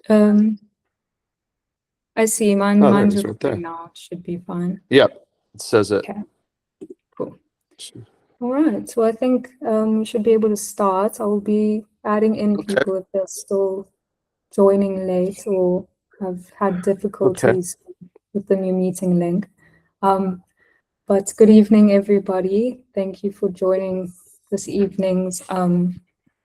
I see. Oh, there it Mine's is right there. recording now. It should be fine. Yep, it says it. Okay, cool. All right, so I think we should be able to start. I will be adding in people if they're still joining late or have had difficulties with the new meeting link. But good evening, everybody. Thank you for joining this evening's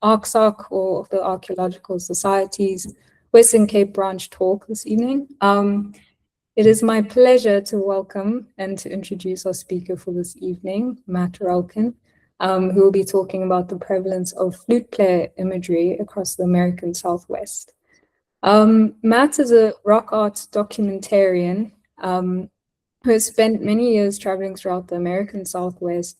ARCSOC, or the Archaeological Society's Western Cape Branch talk this evening. It is my pleasure to welcome and to introduce our speaker for this evening, Matt Relkin, who will be talking about the prevalence of flute player imagery across the American Southwest. Matt is a rock art documentarian who has spent many years traveling throughout the American Southwest,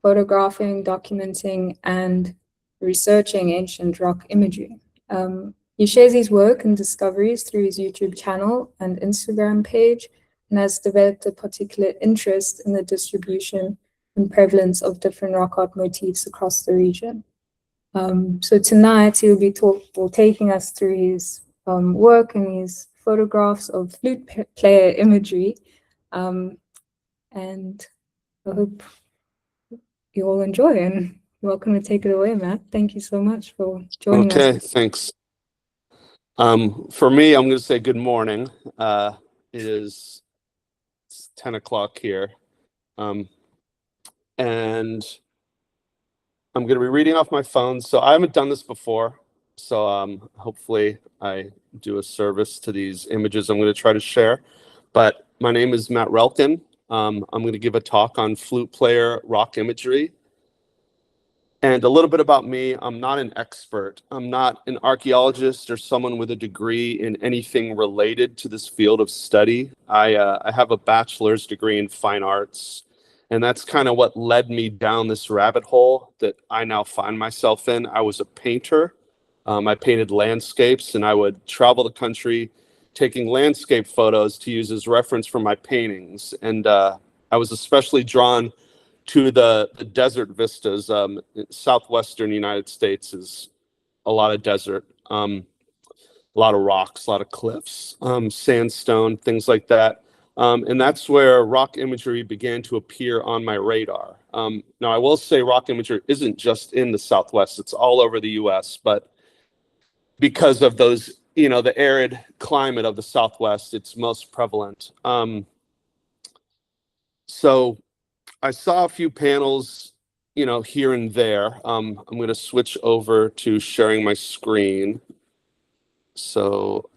photographing, documenting, and researching ancient rock imagery. He shares his work and discoveries through his YouTube channel and Instagram page, and has developed a particular interest in the distribution and prevalence of different rock art motifs across the region. So tonight he'll be taking us through his work and his photographs of flute player imagery. And I hope you all enjoy, and welcome to take it away, Matt. Thank you so much for joining us. Okay, thanks. For me, I'm going to say good morning. It is 10 o'clock here. And I'm going to be reading off my phone. So I haven't done this before. So hopefully I do a service to these images I'm going to try to share. But my name is Matt Relkin. I'm going to give a talk on flute player rock imagery. And a little bit about me, I'm not an expert. I'm not an archaeologist or someone with a degree in anything related to this field of study. I have a bachelor's degree in fine arts, and that's kind of what led me down this rabbit hole that I now find myself in. I was a painter. I painted landscapes, and I would travel the country taking landscape photos to use as reference for my paintings. And I was especially drawn to the desert vistas. Southwestern United States is a lot of desert, a lot of rocks, a lot of cliffs, sandstone, things like that. And that's where rock imagery began to appear on my radar. Now, I will say rock imagery isn't just in the Southwest, it's all over the US, but because of those, the arid climate of the Southwest, it's most prevalent. So I saw a few panels, here and there. I'm going to switch over to sharing my screen. So,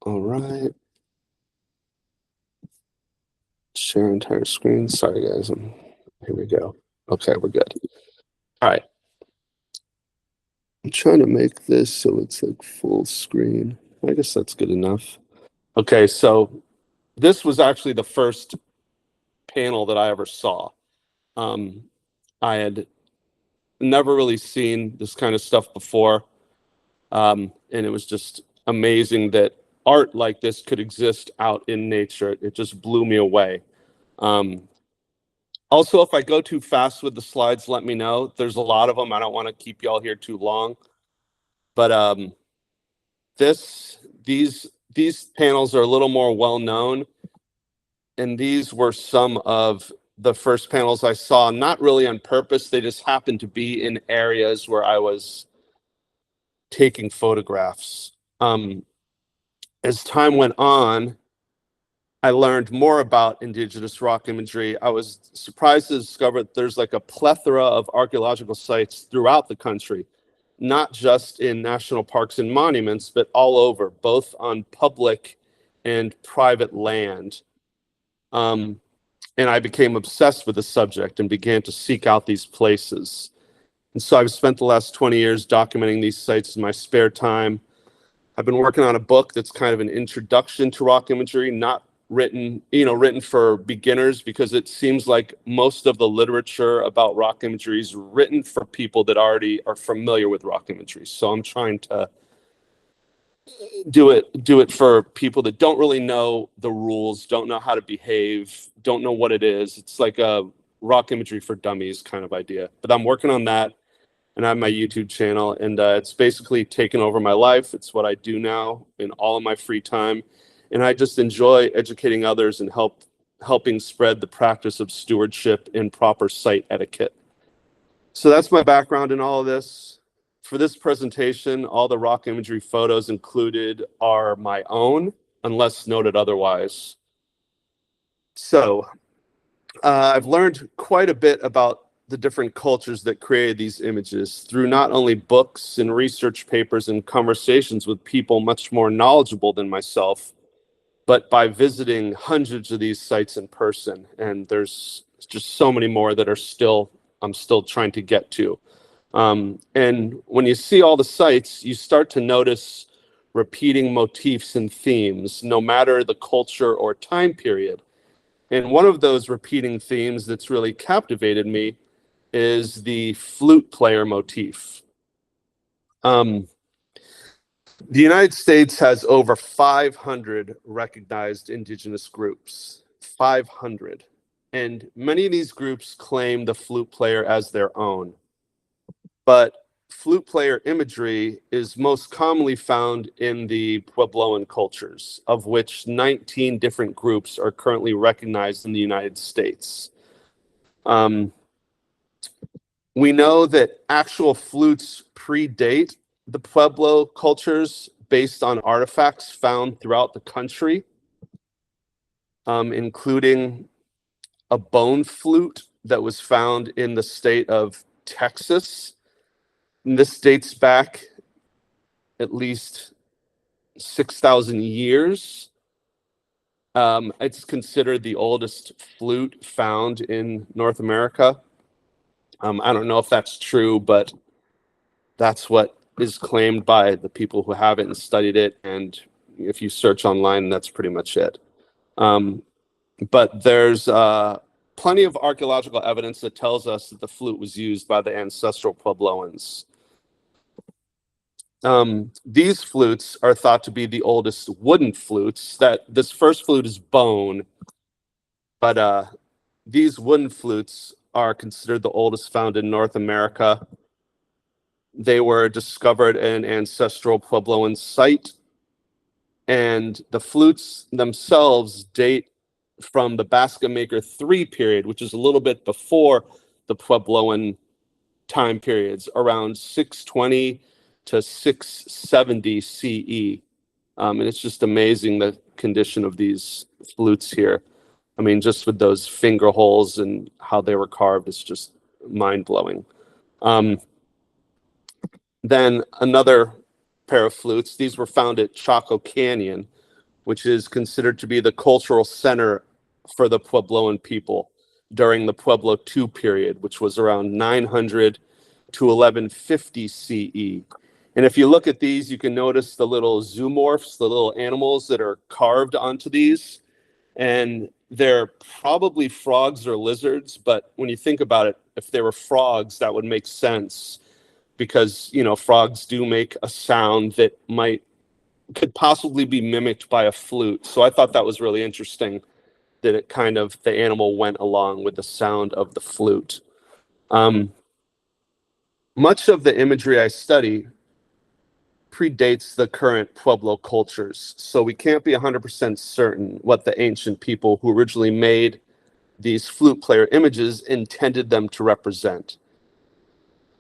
all right. Share entire screen. Sorry, guys. Here we go. Okay, we're good. All right. I'm trying to make this so it's like full screen. I guess that's good enough. Okay, so this was actually the first panel that I ever saw. I had never really seen this kind of stuff before. And it was just amazing that art like this could exist out in nature. It just blew me away. Also, if I go too fast with the slides, let me know. There's a lot of them. I don't want to keep y'all here too long. But these panels are a little more well known. And these were some of the first panels I saw, not really on purpose. They just happened to be in areas where I was taking photographs. As time went on, I learned more about indigenous rock imagery. I was surprised to discover that there's like a plethora of archaeological sites throughout the country, not just in national parks and monuments, but all over, both on public and private land. And I became obsessed with the subject and began to seek out these places. And so I've spent the last 20 years documenting these sites in my spare time. I've been working on a book that's kind of an introduction to rock imagery, not written for beginners, because it seems like most of the literature about rock imagery is written for people that already are familiar with rock imagery. So I'm trying to do it for people that don't really know the rules, don't know how to behave, don't know what it is. It's like a rock imagery for dummies kind of idea. But I'm working on that. and I have my YouTube channel, and it's basically taken over my life. It's what I do now in all of my free time, and I just enjoy educating others and helping spread the practice of stewardship and proper site etiquette. So that's my background in all of this. For this presentation, all the rock imagery photos included are my own, unless noted otherwise. So I've learned quite a bit about the different cultures that created these images through not only books and research papers and conversations with people much more knowledgeable than myself, but by visiting hundreds of these sites in person. And there's just so many more that I'm still trying to get to. And when you see all the sites, you start to notice repeating motifs and themes, no matter the culture or time period. And one of those repeating themes that's really captivated me is the flute player motif. The United States has over 500 recognized indigenous groups, 500. And many of these groups claim the flute player as their own. But flute player imagery is most commonly found in the Puebloan cultures, of which 19 different groups are currently recognized in the United States. We know that actual flutes predate the Pueblo cultures based on artifacts found throughout the country, including a bone flute that was found in the state of Texas. And this dates back at least 6,000 years. It's considered the oldest flute found in North America. I don't know if that's true, but that's what is claimed by the people who have it and studied it. And if you search online, that's pretty much it. But there's plenty of archaeological evidence that tells us that the flute was used by the ancestral Puebloans. These flutes are thought to be the oldest wooden flutes. That this first flute is bone, but these wooden flutes are considered the oldest found in North America. They were discovered in an ancestral Puebloan site, and the flutes themselves date from the Basket Maker III period, which is a little bit before the Puebloan time periods, around 620 to 670 CE. And it's just amazing the condition of these flutes here. I mean, just with those finger holes and how they were carved, it's just mind-blowing. Then another pair of flutes, these were found at Chaco Canyon, which is considered to be the cultural center for the Puebloan people during the Pueblo II period, which was around 900 to 1150 CE. And if you look at these, you can notice the little zoomorphs, the little animals that are carved onto these. And they're probably frogs or lizards, but when you think about it, if they were frogs, that would make sense, because, you know, frogs do make a sound that could possibly be mimicked by a flute. So I thought that was really interesting, that it kind of, the animal went along with the sound of the flute. Much of the imagery I study predates the current Pueblo cultures, so we can't be 100% certain what the ancient people who originally made these flute player images intended them to represent.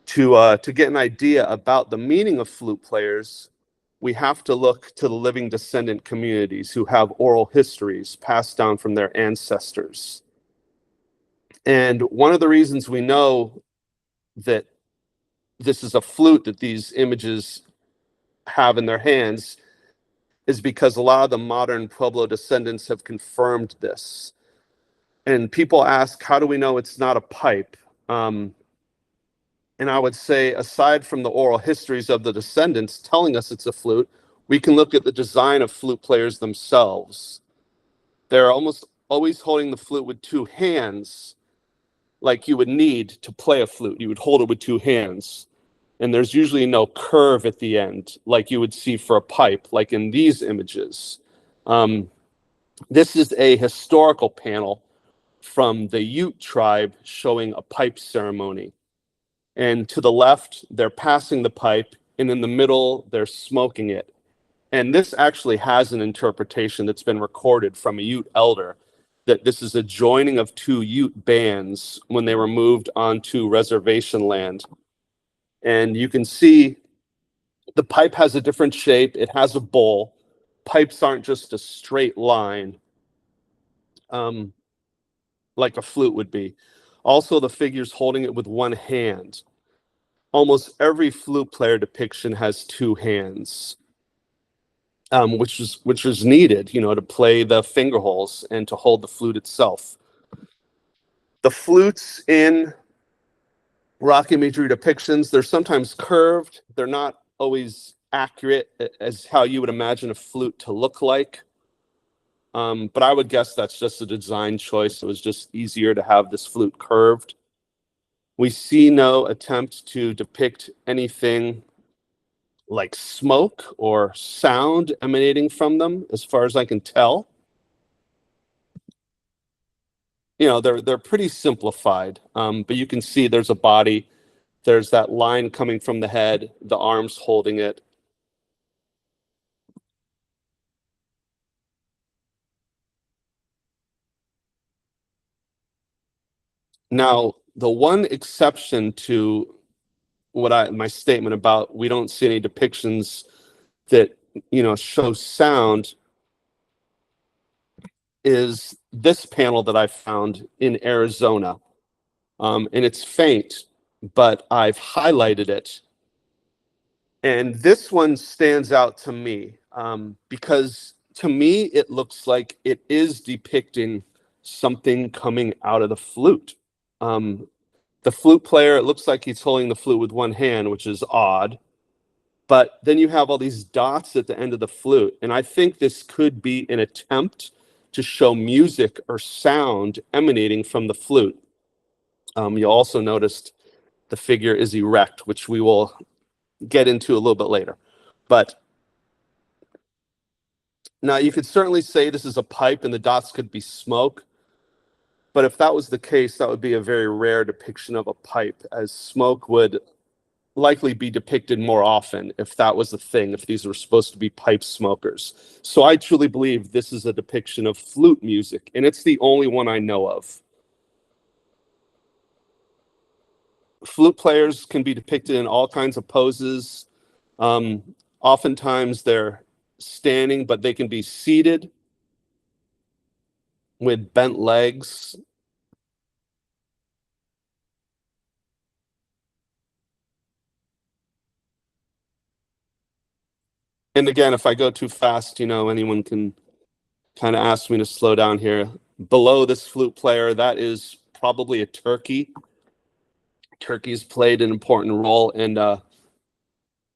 To get an idea about the meaning of flute players, we have to look to the living descendant communities who have oral histories passed down from their ancestors. And one of the reasons we know that this is a flute that these images have in their hands is because a lot of the modern Pueblo descendants have confirmed this. And people ask, how do we know it's not a pipe? And I would say, aside from the oral histories of the descendants telling us it's a flute, we can look at the design of flute players themselves. They're almost always holding the flute with two hands, like you would need to play a flute. You would hold it with two hands. And there's usually no curve at the end, like you would see for a pipe, like in these images. This is a historical panel from the Ute tribe showing a pipe ceremony. And to the left, they're passing the pipe, and in the middle, they're smoking it. And this actually has an interpretation that's been recorded from a Ute elder, that this is a joining of two Ute bands when they were moved onto reservation land. And you can see the pipe has a different shape. It has a bowl. Pipes aren't just a straight line, like a flute would be. Also, the figure's holding it with one hand. Almost every flute player depiction has two hands, which is needed, to play the finger holes and to hold the flute itself. The flutes in rock imagery depictions, they're sometimes curved. They're not always accurate as how you would imagine a flute to look like. But I would guess that's just a design choice. It was just easier to have this flute curved. We see no attempt to depict anything like smoke or sound emanating from them, as far as I can tell. They're pretty simplified, but you can see there's a body. There's that line coming from the head, the arms holding it. Now, the one exception to my statement about we don't see any depictions that show sound is this panel that I found in Arizona, and it's faint, but I've highlighted it. And this one stands out to me because to me it looks like it is depicting something coming out of the flute. The flute player, it looks like he's holding the flute with one hand, which is odd. But then you have all these dots at the end of the flute. And I think this could be an attempt to show music or sound emanating from the flute. You also noticed the figure is erect, which we will get into a little bit later. But now you could certainly say this is a pipe and the dots could be smoke. But if that was the case, that would be a very rare depiction of a pipe, as smoke would likely be depicted more often if that was the thing, if these were supposed to be pipe smokers. So I truly believe this is a depiction of flute music, and it's the only one I know of. Flute players can be depicted in all kinds of poses. Oftentimes they're standing, but they can be seated with bent legs. And again, if I go too fast, anyone can kind of ask me to slow down here. Below this flute player, that is probably a turkey. Turkeys played an important role in the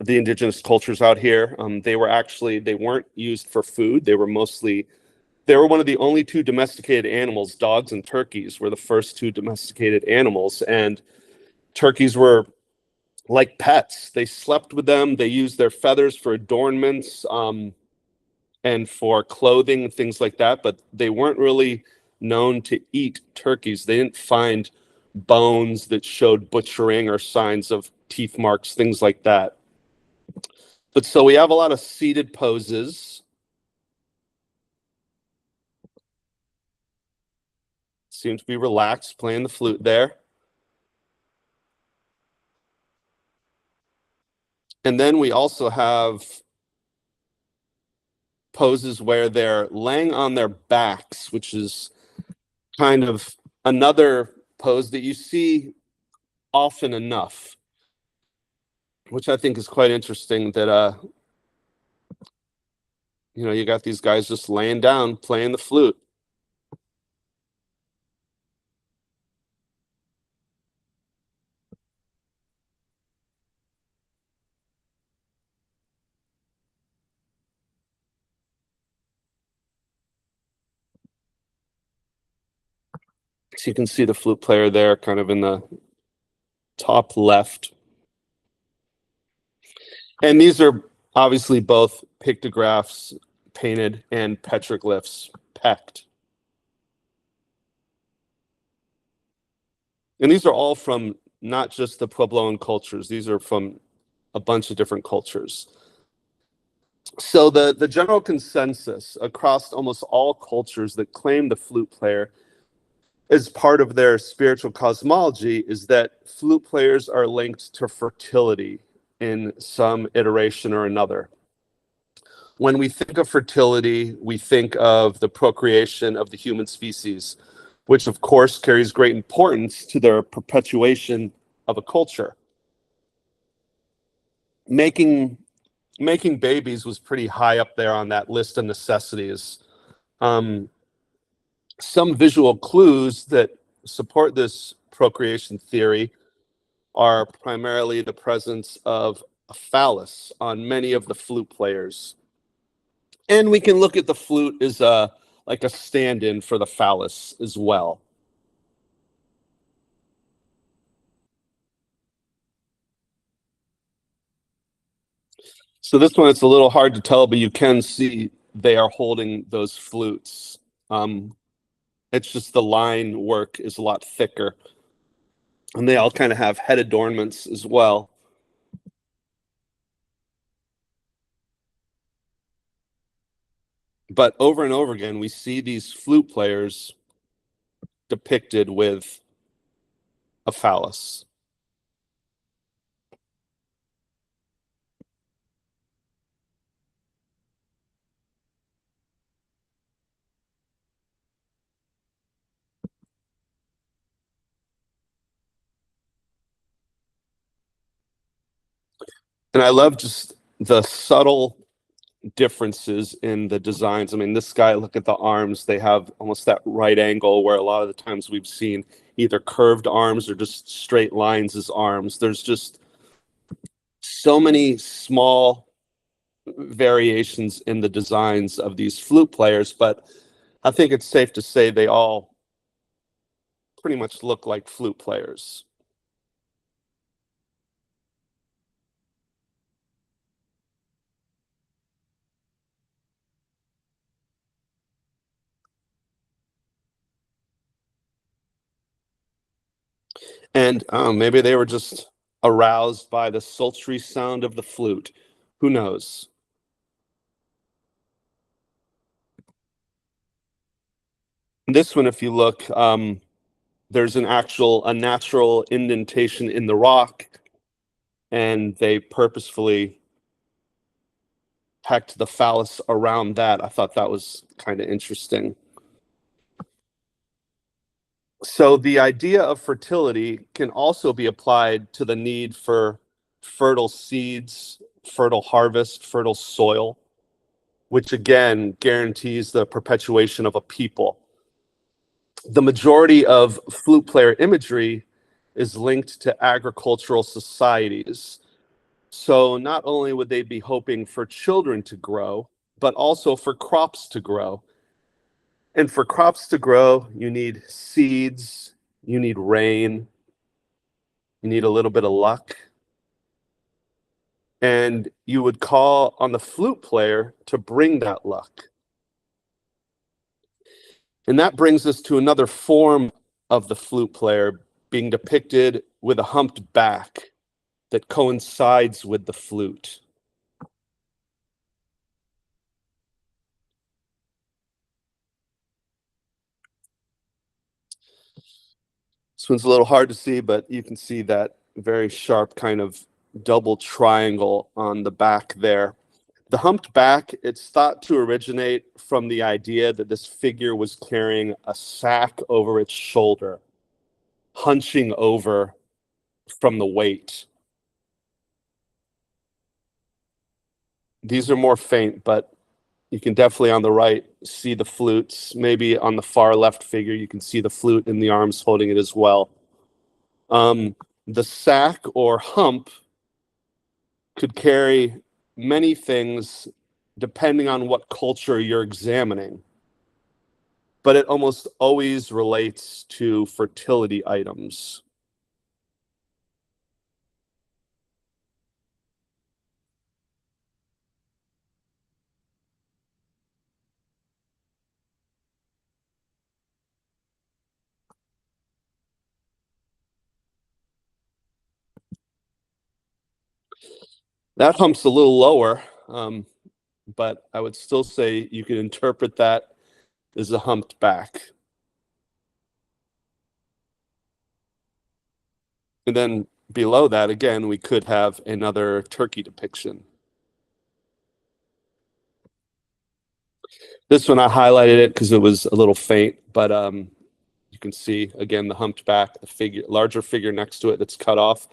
indigenous cultures out here. They weren't used for food. They were one of the only two domesticated animals. Dogs and turkeys were the first two domesticated animals. And turkeys were like pets. They slept with them. They used their feathers for adornments and for clothing and things like that. But they weren't really known to eat turkeys. They didn't find bones that showed butchering or signs of teeth marks, things like that. But so we have a lot of seated poses. Seem to be relaxed, playing the flute there. And then we also have poses where they're laying on their backs, which is kind of another pose that you see often enough, which I think is quite interesting, that you got these guys just laying down playing the flute. So you can see the flute player there kind of in the top left. And these are obviously both pictographs painted and petroglyphs pecked. And these are all from not just the Puebloan cultures. These are from a bunch of different cultures. So the general consensus across almost all cultures that claim the flute player as part of their spiritual cosmology is that flute players are linked to fertility in some iteration or another. When we think of fertility, we think of the procreation of the human species, which of course carries great importance to their perpetuation of a culture. Making babies was pretty high up there on that list of necessities. Some visual clues that support this procreation theory are primarily the presence of a phallus on many of the flute players. And we can look at the flute as like a stand-in for the phallus as well. So this one, it's a little hard to tell, but you can see they are holding those flutes. It's just the line work is a lot thicker. And they all kind of have head adornments as well. But over and over again, we see these flute players depicted with a phallus. And I love just the subtle differences in the designs. I mean, this guy, look at the arms. They have almost that right angle where a lot of the times we've seen either curved arms or just straight lines as arms. There's just so many small variations in the designs of these flute players, but I think it's safe to say they all pretty much look like flute players. And maybe they were just aroused by the sultry sound of the flute. Who knows? This one, if you look, there's a natural indentation in the rock, and they purposefully pecked the phallus around that. I thought that was kind of interesting. So the idea of fertility can also be applied to the need for fertile seeds, fertile harvest, fertile soil, which again guarantees the perpetuation of a people. The majority of flute player imagery is linked to agricultural societies. So not only would they be hoping for children to grow, but also for crops to grow. And for crops to grow, you need seeds, you need rain, you need a little bit of luck. And you would call on the flute player to bring that luck. And that brings us to another form of the flute player being depicted with a humped back that coincides with the flute. This one's a little hard to see, but you can see that very sharp kind of double triangle on the back there. The humped back, it's thought to originate from the idea that this figure was carrying a sack over its shoulder, hunching over from the weight. These are more faint, but you can definitely on the right see the flutes. Maybe on the far left figure, you can see the flute in the arms holding it as well. The sack or hump could carry many things depending on what culture you're examining, but it almost always relates to fertility items. That hump's a little lower, but I would still say you could interpret that as a humped back. And then below that, again, we could have another turkey depiction. This one, I highlighted it because it was a little faint, but you can see, again, the humped back, the figure, larger figure next to it that's cut off,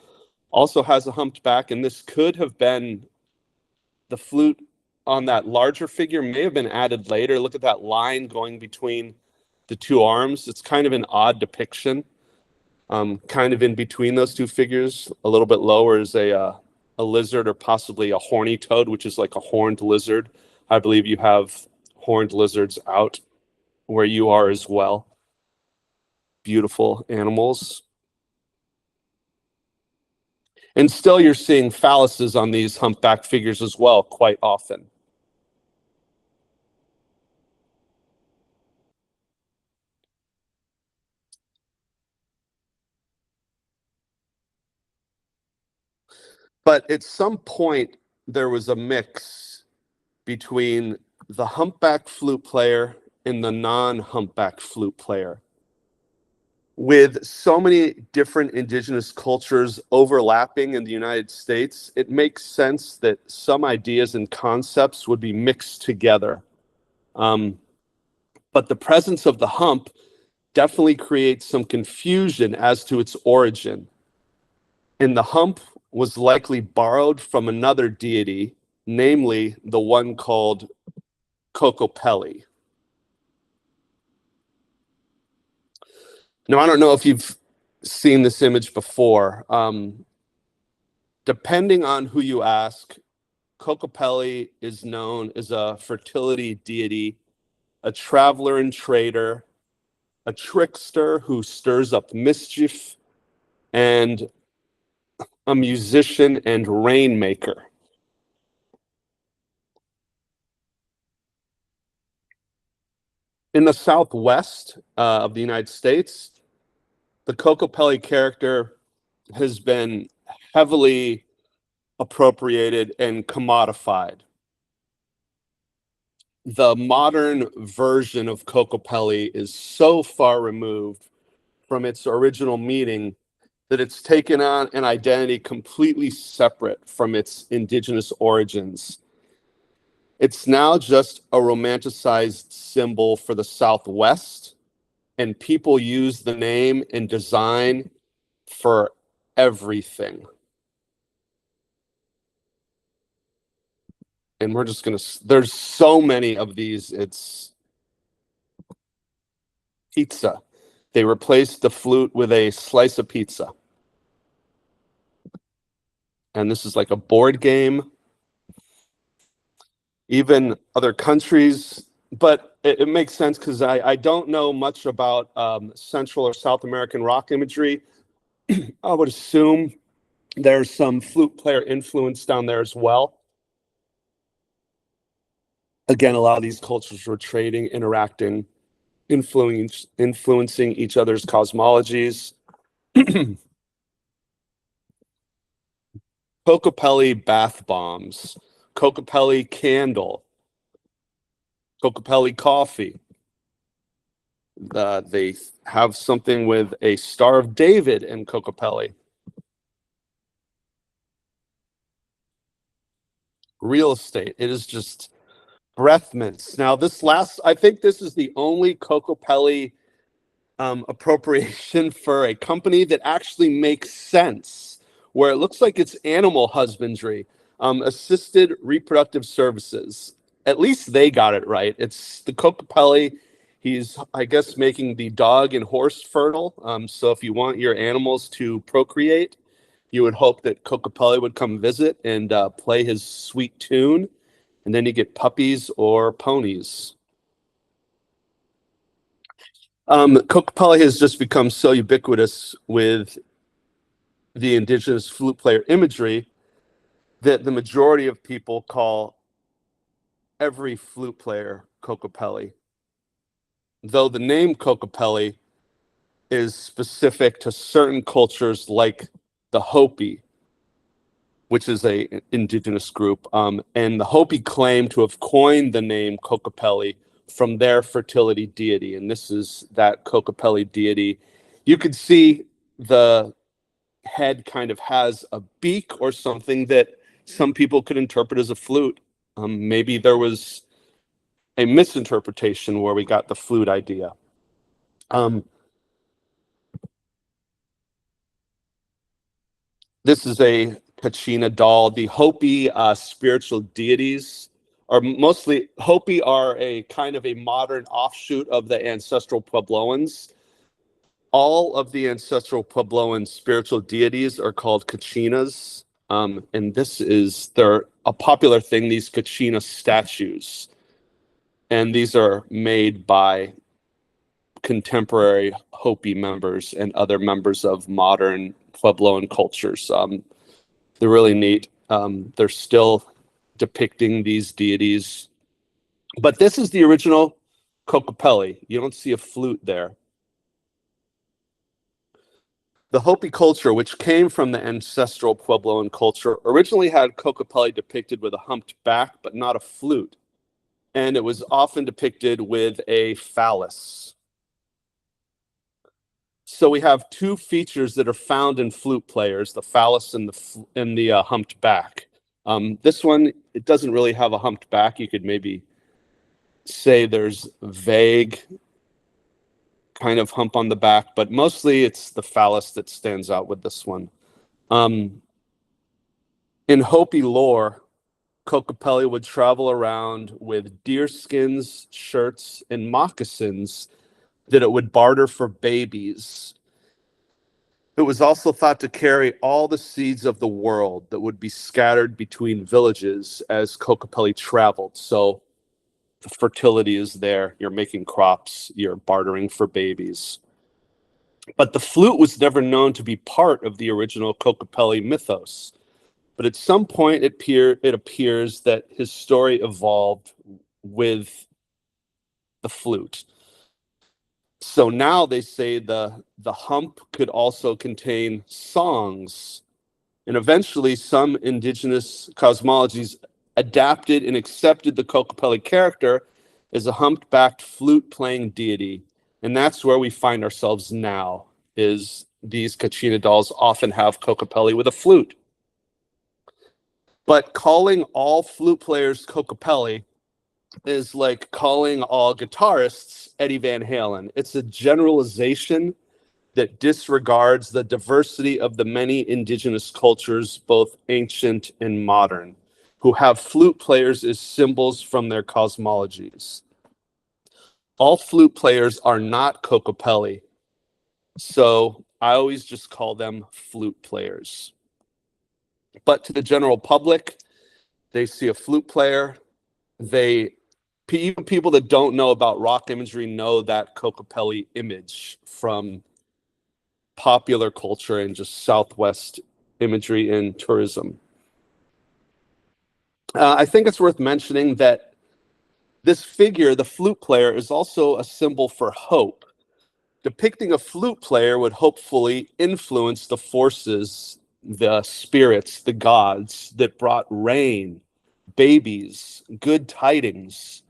also has a humped back, and this could have been the flute on that larger figure, may have been added later. Look at that line going between the two arms. It's kind of an odd depiction. Kind of in between those two figures, a little bit lower is a lizard, or possibly a horny toad, which is like a horned lizard. I believe you have horned lizards out where you are as well. Beautiful animals. And still you're seeing phalluses on these humpback figures as well, quite often. But at some point, there was a mix between the humpback flute player and the non-humpback flute player. With so many different indigenous cultures overlapping in the United States, it makes sense that some ideas and concepts would be mixed together. But the presence of the hump definitely creates some confusion as to its origin. And the hump was likely borrowed from another deity, namely the one called Kokopelli. Now, I don't know if you've seen this image before. Depending on who you ask, Kokopelli is known as a fertility deity, a traveler and trader, a trickster who stirs up mischief, and a musician and rainmaker. In the Southwest of the United States, the Kokopelli character has been heavily appropriated and commodified. The modern version of Kokopelli is so far removed from its original meaning that it's taken on an identity completely separate from its indigenous origins. It's now just a romanticized symbol for the Southwest, and people use the name and design for everything. And we're just there's so many of these. It's pizza. They replaced the flute with a slice of pizza. And this is like a board game. Even other countries, but it makes sense because I don't know much about Central or South American rock imagery. I would assume there's some flute player influence down there as well. Again, a lot of these cultures were trading, interacting, influencing each other's cosmologies. Kokopelli bath bombs, Kokopelli candle, Kokopelli coffee. They have something with a Star of David in Kokopelli. Real estate. It is just breath mints. Now, I think this is the only Kokopelli appropriation for a company that actually makes sense, where it looks like it's animal husbandry, assisted reproductive services. At least they got it right. It's the Kokopelli. He's, I guess, making the dog and horse fertile. So if you want your animals to procreate, you would hope that Kokopelli would come visit and play his sweet tune, and then you get puppies or ponies. Kokopelli has just become so ubiquitous with the indigenous flute player imagery that the majority of people call every flute player Kokopelli. Though the name Kokopelli is specific to certain cultures like the Hopi. which is a indigenous group. And the Hopi claim to have coined the name Kokopelli from their fertility deity. And this is that Kokopelli deity. You could see the head kind of has a beak or something that some people could interpret as a flute. Maybe there was a misinterpretation where we got the flute idea. This is a Kachina doll. The Hopi spiritual deities are mostly, Hopi are a kind of a modern offshoot of the ancestral Puebloans. All of the ancestral Puebloan spiritual deities are called Kachinas. And they're a popular thing, these Kachina statues. And these are made by contemporary Hopi members and other members of modern Puebloan cultures. They're really neat. They're still depicting these deities. But this is the original Kokopelli. You don't see a flute there. The Hopi culture, which came from the ancestral Puebloan culture, originally had Kokopelli depicted with a humped back, but not a flute. And it was often depicted with a phallus. So we have two features that are found in flute players, the phallus and the humped back. This one, it doesn't really have a humped back. You could maybe say there's vague kind of hump on the back, but mostly it's the phallus that stands out with this one. In Hopi lore, Kokopelli would travel around with deer skins, shirts, and moccasins that it would barter for babies. It was also thought to carry all the seeds of the world that would be scattered between villages as Kokopelli traveled. So the fertility is there. You're making crops. You're bartering for babies. But the flute was never known to be part of the original Kokopelli mythos. But at some point, it appears that his story evolved with the flute. So now they say the hump could also contain songs. And eventually, some indigenous cosmologies adapted and accepted the Kokopelli character as a humped-backed flute-playing deity. And that's where we find ourselves now, is these Kachina dolls often have Kokopelli with a flute. But calling all flute players Kokopelli is like calling all guitarists Eddie Van Halen. It's a generalization that disregards the diversity of the many indigenous cultures, both ancient and modern, who have flute players as symbols from their cosmologies. All flute players are not Kokopelli, so I always just call them flute players. But to the general public, they see a flute player. Even people that don't know about rock imagery know that Kokopelli image from popular culture and just Southwest imagery and tourism. I think it's worth mentioning that this figure, the flute player, is also a symbol for hope. Depicting a flute player would hopefully influence the forces, the spirits, the gods that brought rain, babies, good tidings.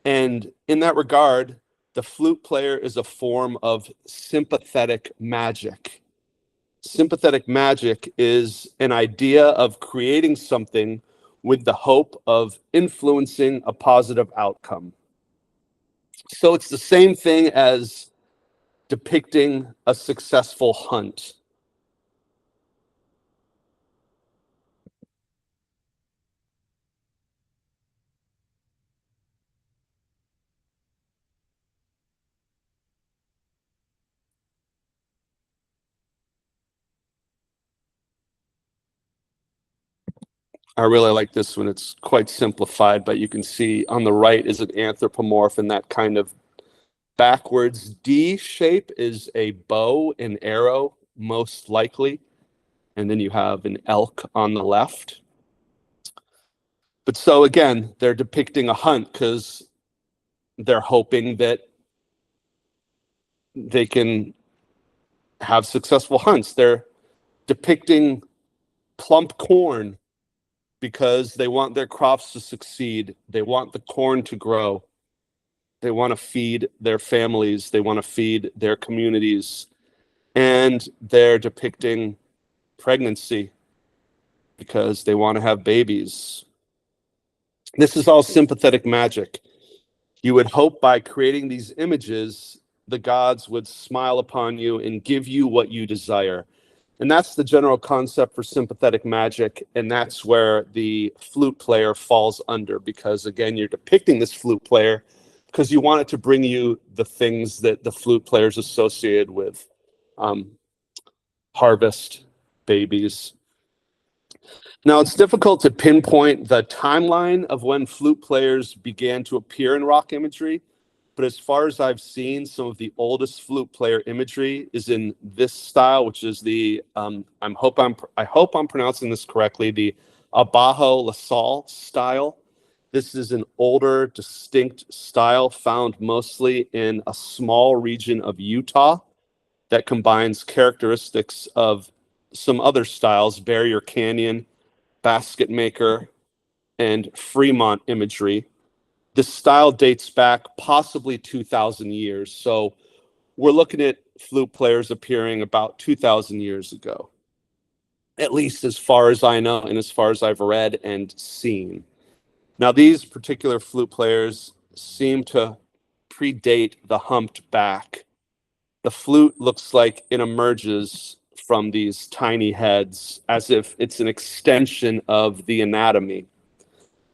And in that regard, the flute player is a form of sympathetic magic. Sympathetic magic is an idea of creating something with the hope of influencing a positive outcome. So it's the same thing as depicting a successful hunt. I really like this one. It's quite simplified, but you can see on the right is an anthropomorph, and that kind of backwards D shape is a bow and arrow, most likely. And then you have an elk on the left. But so again, they're depicting a hunt because they're hoping that they can have successful hunts. They're depicting plump corn because they want their crops to succeed. They want the corn to grow. They want to feed their families. They want to feed their communities. And they're depicting pregnancy because they want to have babies. This is all sympathetic magic. You would hope by creating these images, the gods would smile upon you and give you what you desire. And that's the general concept for sympathetic magic. And that's where the flute player falls under, because again, you're depicting this flute player because you want it to bring you the things that the flute player is associated with. Harvest, babies. Now, it's difficult to pinpoint the timeline of when flute players began to appear in rock imagery, but as far as I've seen, some of the oldest flute player imagery is in this style, which is the, I hope I'm pronouncing this correctly, the Abajo La Salle style. This is an older, distinct style found mostly in a small region of Utah that combines characteristics of some other styles, Barrier Canyon, Basket Maker, and Fremont imagery. This style dates back possibly 2,000 years. So we're looking at flute players appearing about 2,000 years ago, at least as far as I know and as far as I've read and seen. Now, these particular flute players seem to predate the humped back. The flute looks like it emerges from these tiny heads as if it's an extension of the anatomy.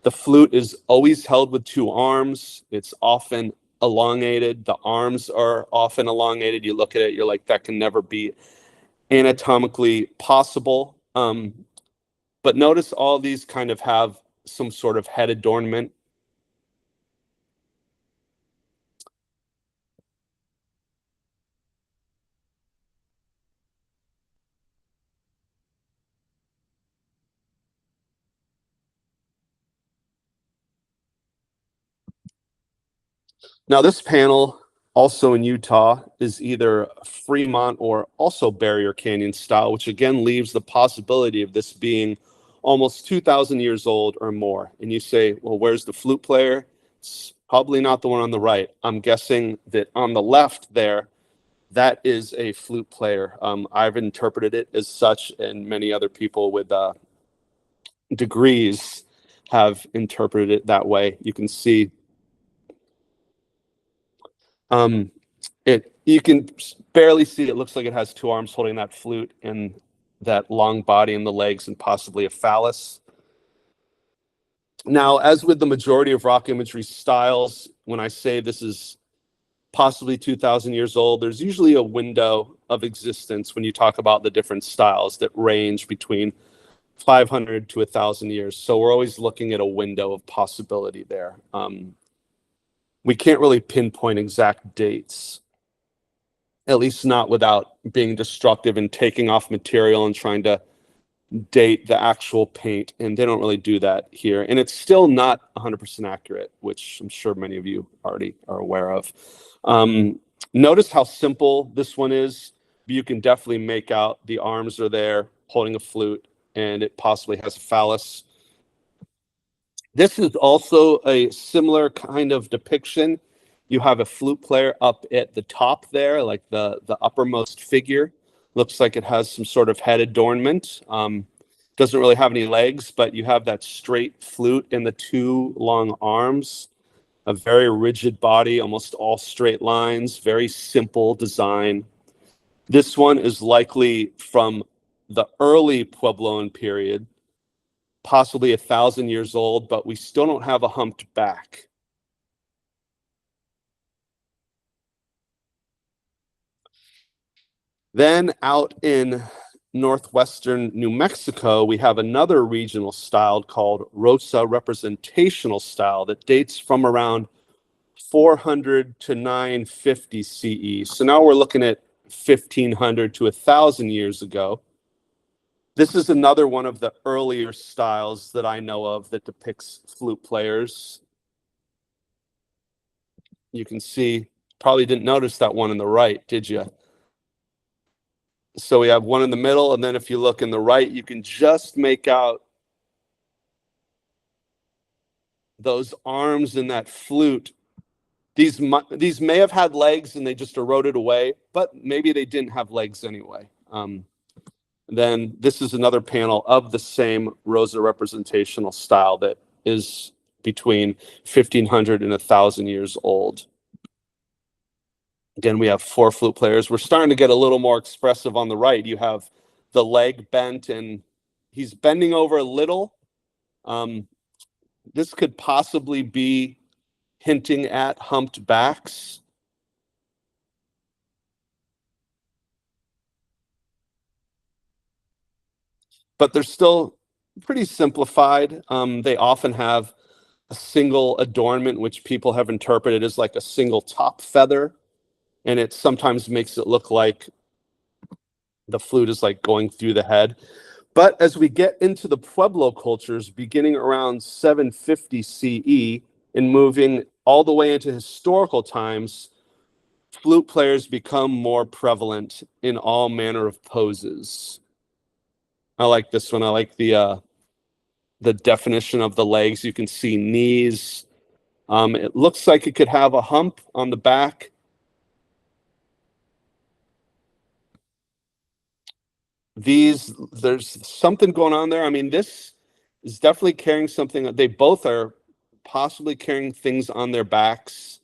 The flute is always held with two arms. It's often elongated. The arms are often elongated. You look at it, you're like, that can never be anatomically possible. But notice all these kind of have some sort of head adornment. Now, this panel, also in Utah, is either Fremont or also Barrier Canyon style, which again leaves the possibility of this being almost 2,000 years old or more. And you say, well, where's the flute player? It's probably not the one on the right. I'm guessing that on the left there, that is a flute player. I've interpreted it as such, and many other people with degrees have interpreted it that way. You can see you can barely see it. Looks like it has two arms holding that flute and that long body and the legs and possibly a phallus. Now, as with the majority of rock imagery styles, when I say this is possibly 2,000 years old, there's usually a window of existence when you talk about the different styles that range between 500 to 1,000 years. So we're always looking at a window of possibility there. We can't really pinpoint exact dates, at least not without being destructive and taking off material and trying to date the actual paint. And they don't really do that here. And it's still not 100% accurate, which I'm sure many of you already are aware of. Notice how simple this one is. You can definitely make out the arms are there holding a flute, and it possibly has a phallus. This is also a similar kind of depiction. You have a flute player up at the top there, like the uppermost figure. Looks like it has some sort of head adornment. Doesn't really have any legs, but you have that straight flute and the two long arms. A very rigid body, almost all straight lines, very simple design. This one is likely from the early Puebloan period, possibly 1,000 years old, but we still don't have a humped back. Then out in northwestern New Mexico, we have another regional style called Rosa representational style that dates from around 400 to 950 CE. So now we're looking at 1,500 to 1,000 years ago. This is another one of the earlier styles that I know of that depicts flute players. You can see, probably didn't notice that one on the right, did you? So we have one in the middle, and then if you look in the right, you can just make out those arms in that flute. These may have had legs and they just eroded away, but maybe they didn't have legs anyway. Then this is another panel of the same Rosa representational style that is between 1500 and 1000 years old. Again, we have 4 flute players. We're starting to get a little more expressive on the right. You have the leg bent and he's bending over a little. This could possibly be hinting at humped backs. But they're still pretty simplified. They often have a single adornment, which people have interpreted as like a single top feather. And it sometimes makes it look like the flute is like going through the head. But as we get into the Pueblo cultures, beginning around 750 CE and moving all the way into historical times, flute players become more prevalent in all manner of poses. I like this one. I like the definition of the legs. You can see knees. It looks like it could have a hump on the back. There's something going on there. I mean, this is definitely carrying something. They both are possibly carrying things on their backs.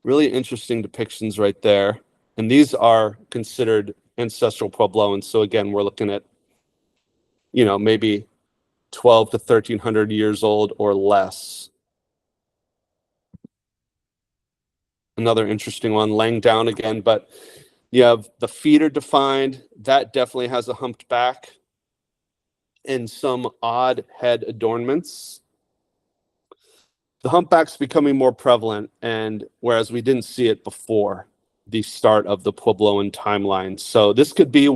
Really interesting depictions right there. And these are considered ancestral Puebloans. So again, we're looking at, maybe 12 to 1300 years old or less. Another interesting one, laying down again, but you have the feet are defined. That definitely has a humped back and some odd head adornments. The humpback's becoming more prevalent, and whereas we didn't see it before the start of the Puebloan timeline. So this could be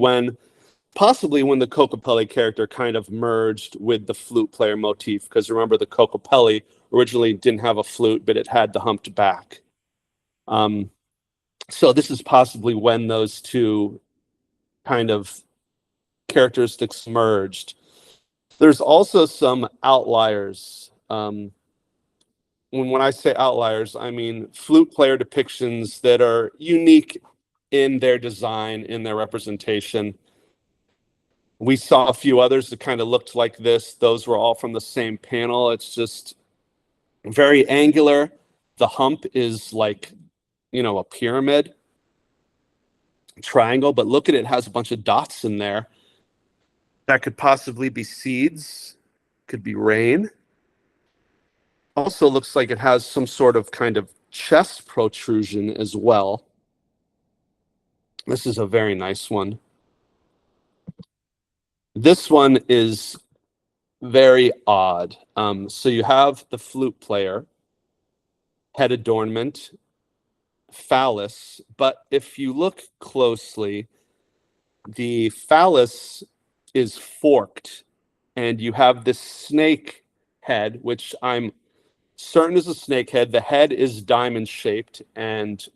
possibly when the Kokopelli character kind of merged with the flute player motif, because remember the Kokopelli originally didn't have a flute, but it had the humped back. So this is possibly when those two kind of characteristics merged. There's also some outliers. When I say outliers, I mean flute player depictions that are unique in their design, in their representation. We saw a few others that kind of looked like this. Those were all from the same panel. It's just very angular. The hump is like, a pyramid triangle, but look at it, has a bunch of dots in there. That could possibly be seeds, could be rain. Also looks like it has some sort of kind of chest protrusion as well. This is a very nice one. This one is very odd. So you have the flute player, head adornment, phallus, but if you look closely, the phallus is forked, and you have this snake head, which I'm certain is a snake head. The head is diamond shaped, and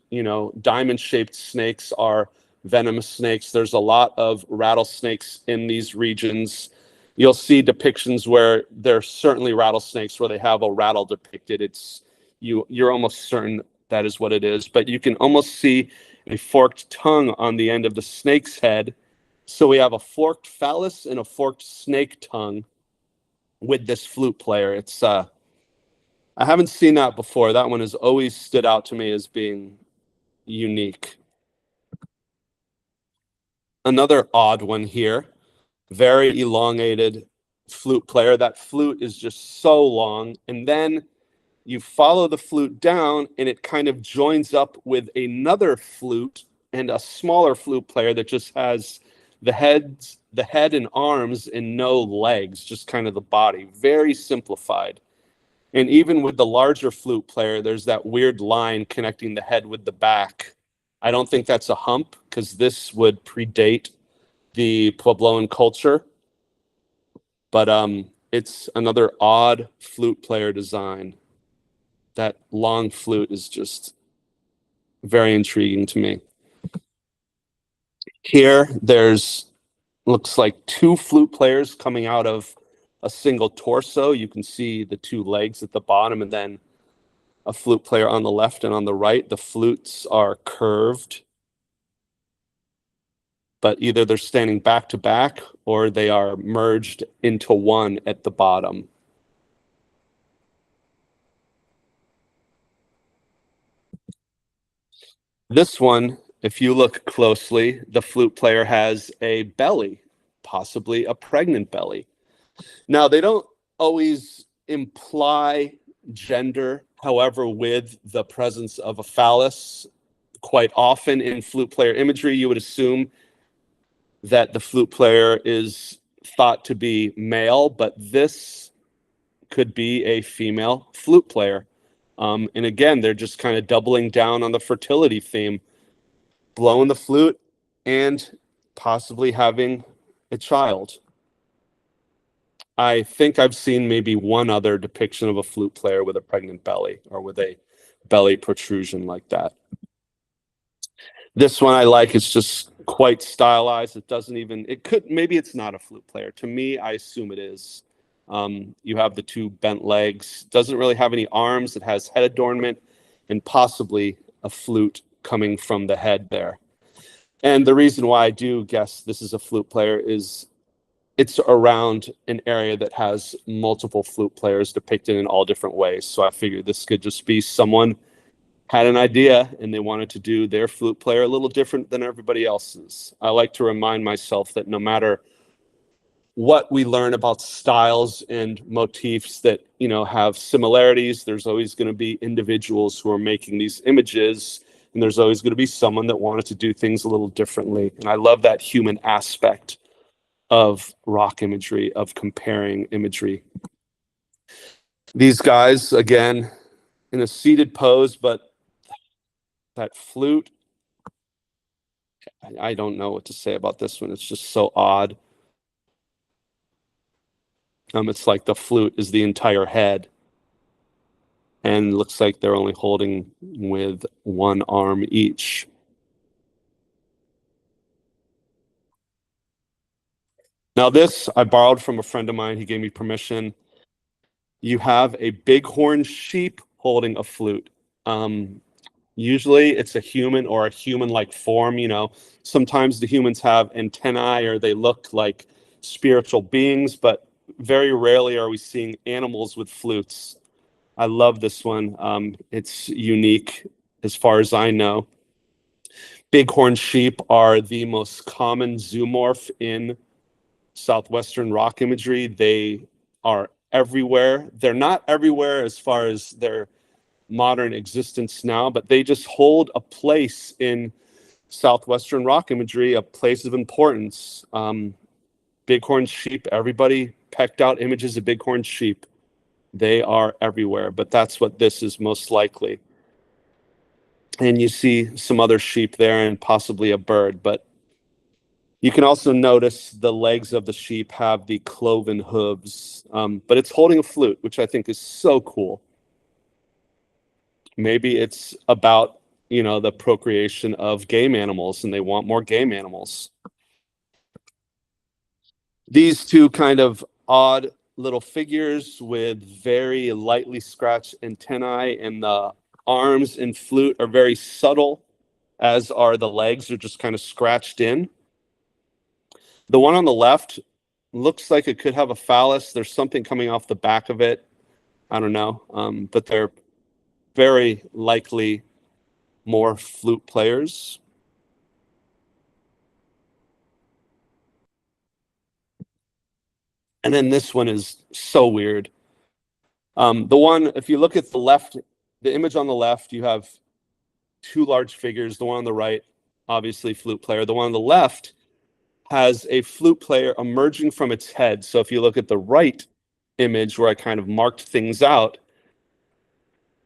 diamond shaped snakes are venomous snakes. There's a lot of rattlesnakes in these regions. You'll see depictions where there's certainly rattlesnakes where they have a rattle depicted. You're almost certain that is what it is, but you can almost see a forked tongue on the end of the snake's head. So we have a forked phallus and a forked snake tongue with this flute player. It's I haven't seen that before. That one has always stood out to me as being unique. Another odd one here, very elongated flute player. That flute is just so long, and then you follow the flute down and it kind of joins up with another flute and a smaller flute player that just has the head and arms and no legs, just kind of the body. Very simplified. And even with the larger flute player, there's that weird line connecting the head with the back. I don't think that's a hump, because this would predate the Puebloan culture. But it's another odd flute player design. That long flute is just very intriguing to me. Here, there's looks like two flute players coming out of a single torso. You can see the two legs at the bottom, and then a flute player on the left and on the right. The flutes are curved, but either they're standing back to back or they are merged into one at the bottom. This one, if you look closely, the flute player has a belly, possibly a pregnant belly. Now, they don't always imply gender, however, with the presence of a phallus, quite often in flute player imagery, you would assume that the flute player is thought to be male, but this could be a female flute player. And again, they're just kind of doubling down on the fertility theme, blowing the flute and possibly having a child. I think I've seen maybe one other depiction of a flute player with a pregnant belly or with a belly protrusion like that. This one I like. It's just quite stylized. It doesn't even, it could, maybe it's not a flute player. To me, I assume it is. You have the two bent legs. Doesn't really have any arms. It has head adornment and possibly a flute coming from the head there. And the reason why I do guess this is a flute player is it's around an area that has multiple flute players depicted in all different ways. So I figured this could just be someone had an idea and they wanted to do their flute player a little different than everybody else's. I like to remind myself that no matter what we learn about styles and motifs that, you know, have similarities, there's always going to be individuals who are making these images, and there's always going to be someone that wanted to do things a little differently. And I love that human aspect of rock imagery, of comparing imagery. These guys, again, in a seated pose, but that flute, I don't know what to say about this one. It's just so odd. It's like the flute is the entire head, and looks like they're only holding with one arm each. Now this I borrowed from a friend of mine. He gave me permission. You have a bighorn sheep holding a flute. Usually it's a human or a human-like form. You know, sometimes the humans have antennae or they look like spiritual beings, but very rarely are we seeing animals with flutes. I love this one. It's unique as far as I know. Bighorn sheep are the most common zoomorph in Southwestern rock imagery. They are everywhere. They're not everywhere as far as their modern existence now, but they just hold a place in Southwestern rock imagery, a place of importance. Bighorn sheep, everybody pecked out images of bighorn sheep. They are everywhere, but that's what this is most likely. And you see some other sheep there and possibly a bird, but you can also notice the legs of the sheep have the cloven hooves, but it's holding a flute, which I think is so cool. Maybe it's about, you know, the procreation of game animals and they want more game animals. These two kind of odd little figures with very lightly scratched antennae, and the arms and flute are very subtle, as are the legs. They're just kind of scratched in. The one on the left looks like it could have a phallus. There's something coming off the back of it. I don't know, but they're very likely more flute players. And then this one is so weird. The one, if you look at the left, the image on the left, you have two large figures. The one on the right, obviously flute player. The one on the left has a flute player emerging from its head. So if you look at the right image where I kind of marked things out,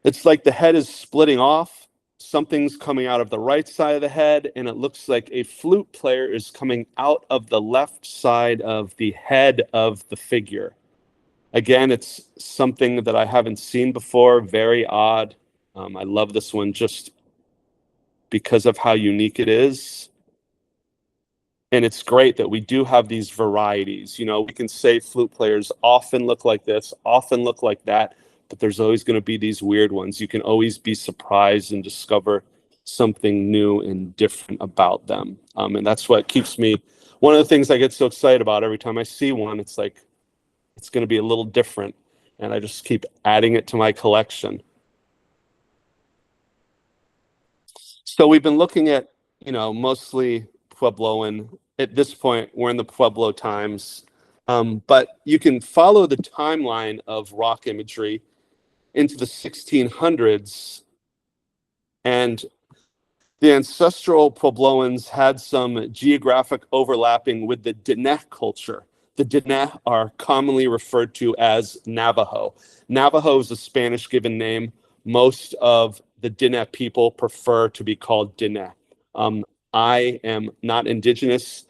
it's like the head is splitting off. Something's coming out of the right side of the head, and it looks like a flute player is coming out of the left side of the head of the figure. Again, it's something that I haven't seen before, very odd. I love this one just because of how unique it is. And it's great that we do have these varieties. You know, we can say flute players often look like this, often look like that, but there's always going to be these weird ones. You can always be surprised and discover something new and different about them. And that's what keeps me, one of the things I get so excited about every time I see one. It's like, it's going to be a little different. And I just keep adding it to my collection. So we've been looking at, you know, mostly Puebloan. At this point, we're in the Pueblo times. But you can follow the timeline of rock imagery into the 1600s. And the ancestral Puebloans had some geographic overlapping with the Diné culture. The Diné are commonly referred to as Navajo. Navajo is a Spanish given name. Most of the Diné people prefer to be called Diné. I am not indigenous,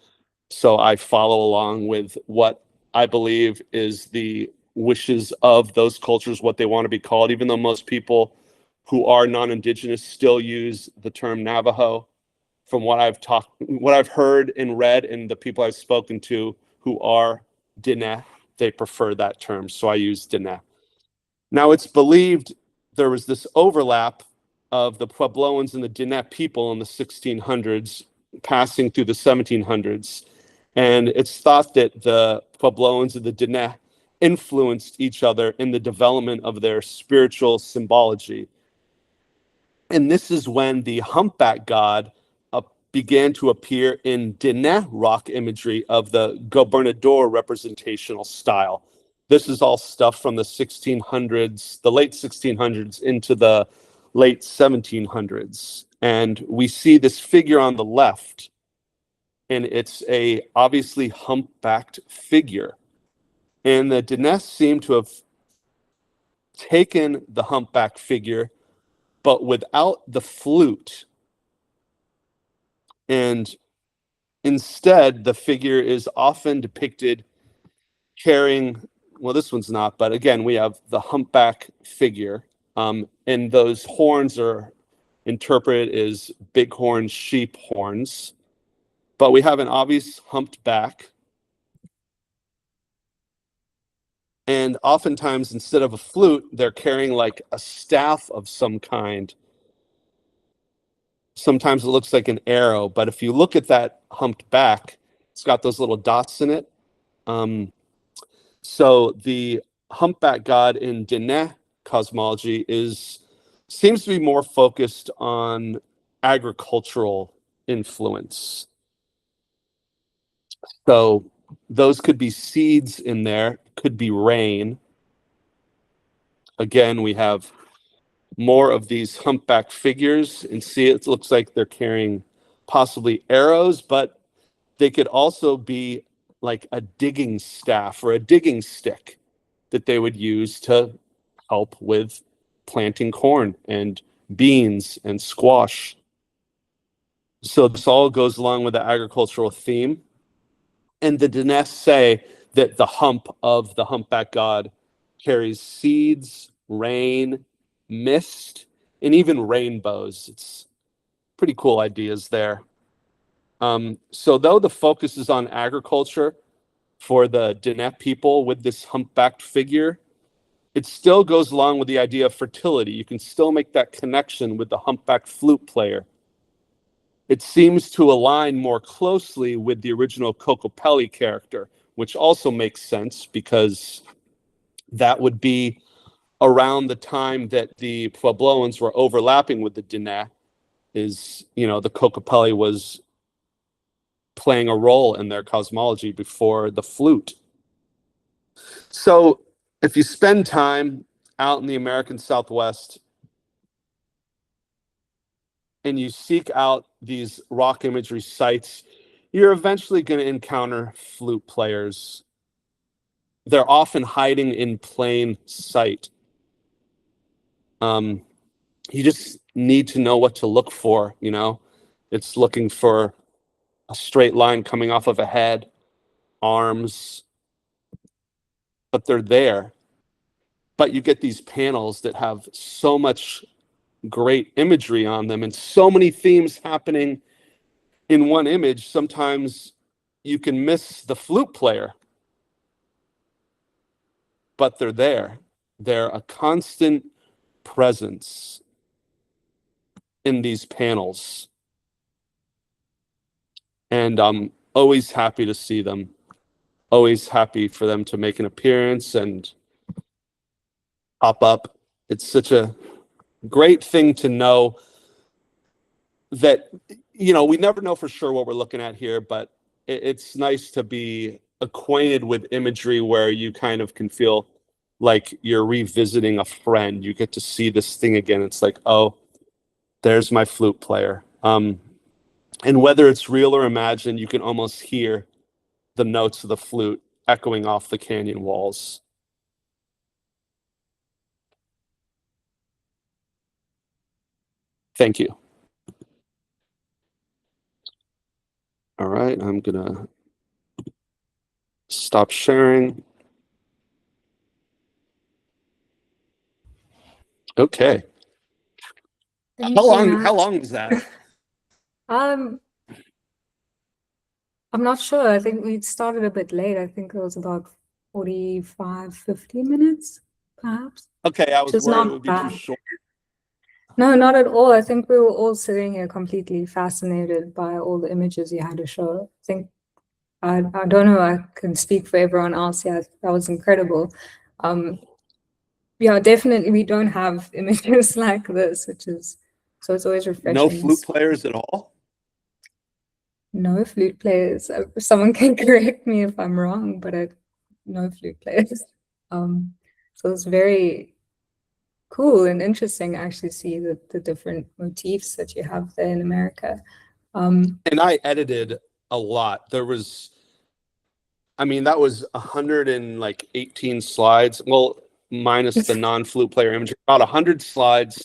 so I follow along with what I believe is the wishes of those cultures, what they want to be called, even though most people who are non-indigenous still use the term Navajo. From what I've heard and read, and the people I've spoken to who are Diné, they prefer that term, so I use Diné. Now, it's believed there was this overlap of the Puebloans and the Diné people in the 1600s passing through the 1700s. And it's thought that the Puebloans and the Diné influenced each other in the development of their spiritual symbology. And this is when the humpback god began to appear in Diné rock imagery of the gobernador representational style. This is all stuff from the 1600s, the late 1600s into the late 1700s. And we see this figure on the left, and it's a obviously humpbacked figure. And the Diné seem to have taken the humpback figure, but without the flute. And instead, the figure is often depicted carrying, well, this one's not, but again, we have the humpback figure. And those horns are interpreted as bighorn sheep horns. But we have an obvious humped back. And oftentimes, instead of a flute, they're carrying like a staff of some kind. Sometimes it looks like an arrow, but if you look at that humped back, it's got those little dots in it. So the humpback god in Diné cosmology seems to be more focused on agricultural influence. So those could be seeds in there, could be rain. Again, we have more of these humpback figures, and see, it looks like they're carrying possibly arrows, but they could also be like a digging staff or a digging stick that they would use to help with planting corn and beans and squash. So this all goes along with the agricultural theme. And the Diné say that the hump of the humpback god carries seeds, rain, mist, and even rainbows. It's pretty cool ideas there. So though the focus is on agriculture for the Diné people with this humpbacked figure, it still goes along with the idea of fertility. You can still make that connection with the humpbacked flute player. It seems to align more closely with the original Kokopelli character, which also makes sense because that would be around the time that the Puebloans were overlapping with the Diné. Is, you know, the Kokopelli was playing a role in their cosmology before the flute. So if you spend time out in the American Southwest and you seek out these rock imagery sites, you're eventually going to encounter flute players. They're often hiding in plain sight. You just need to know what to look for, you know? It's looking for a straight line coming off of a head, arms, but they're there. But you get these panels that have so much great imagery on them and so many themes happening in one image. Sometimes you can miss the flute player, but they're there. They're a constant presence in these panels. And I'm always happy to see them, always happy for them to make an appearance and pop up. It's such a great thing to know that, you know, we never know for sure what we're looking at here, but it's nice to be acquainted with imagery where you kind of can feel like you're revisiting a friend. You get to see this thing again. It's like, oh, there's my flute player. And whether it's real or imagined, you can almost hear the notes of the flute echoing off the canyon walls. Thank you. All right, I'm gonna stop sharing. Okay. How long is that? I'm not sure. I think we started a bit late. I think it was about 45, 50 minutes, perhaps. Okay, I was Just worried not it would be bad. too short. No, not at all. I think we were all sitting here completely fascinated by all the images you had to show. I think, I don't know, I can speak for everyone else. Yeah, that was incredible. Yeah, definitely we don't have images like this, so it's always refreshing. No flute players at all? No flute players. Someone can correct me if I'm wrong, but no flute players. So it's very cool and interesting to actually see the different motifs that you have there in America. And I edited a lot. There was, I mean, that was 118 slides. Well, minus the non-flute player image, about 100 slides.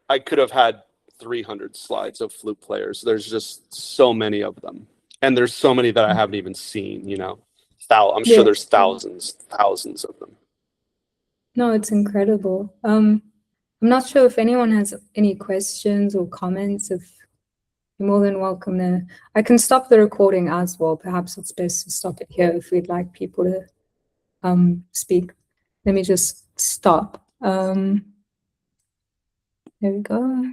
I could have had 300 slides of flute players. There's just so many of them. And there's so many that I haven't even seen, you know. I'm sure there's thousands of them. No, it's incredible. I'm not sure if anyone has any questions or comments. If you're more than welcome to. I can stop the recording as well. Perhaps it's best to stop it here if we'd like people to speak. Let me just stop. There we go.